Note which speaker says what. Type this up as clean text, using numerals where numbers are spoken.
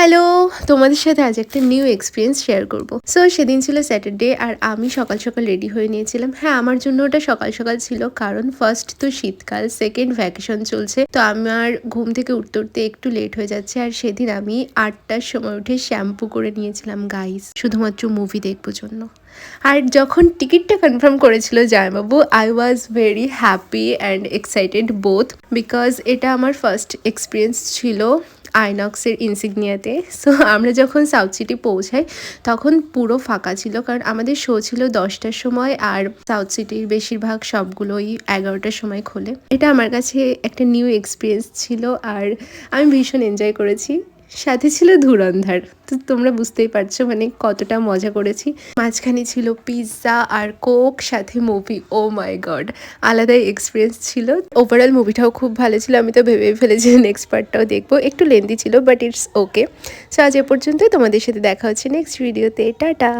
Speaker 1: Hello! তোমাদের সাথে আজ একটা নিউ এক্সপেরিয়েন্স শেয়ার করব। সো সেদিন ছিল স্যাটারডে আর আমি সকাল সকাল রেডি হয়ে নিয়েছিলাম। হ্যাঁ, আমার জন্য ওটা সকাল সকাল ছিল কারণ ফার্স্ট তো শীতকাল, সেকেন্ড ভ্যাকেশন চলছে। তো আমার ঘুম থেকে উঠতে উঠতে একটু লেট হয়ে যাচ্ছে আর সেদিন আমি ৮টার সময় উঠে শ্যাম্পু করে নিয়েছিলাম গাইস, শুধুমাত্র মুভি দেখবো জন্য। আর যখন টিকিটটা কনফার্ম করেছিল জামাইবাবু, I was very happy and excited both because এটা আমার ফার্স্ট এক্সপিরিয়েন্স ছিল আইনক্সের ইনসিগনিয়াতে। সো আমরা যখন সাউথ সিটি পৌঁছাই তখন পুরো ফাঁকা ছিল, কারণ আমাদের শো ছিল 10টার সময় আর সাউথ সিটির বেশিরভাগ সবগুলোই 11টার সময় খোলে। এটা আমার কাছে একটা নিউ এক্সপিরিয়েন্স ছিল আর আমি ভীষণ এনজয় করেছি। সাথে ছিল ধুরন্ধর, তো তোমরা বুঝতেই পারছো মানে কতটা মজা করেছি। মাঝখানে ছিল পিৎজা আর কোক, সাথে মুভি। ও মাই গড, আলাদাই এক্সপিরিয়েন্স ছিল। ওভারঅল মুভিটাও খুব ভালো ছিল। আমি তো ভেবে ফেলেছি নেক্সট পার্টটাও দেখবো। একটু লেন্দি ছিল বাট ইটস ওকে। সো আজ এ পর্যন্ত, তোমাদের সাথে দেখা হচ্ছে নেক্সট ভিডিওতে। টাটা।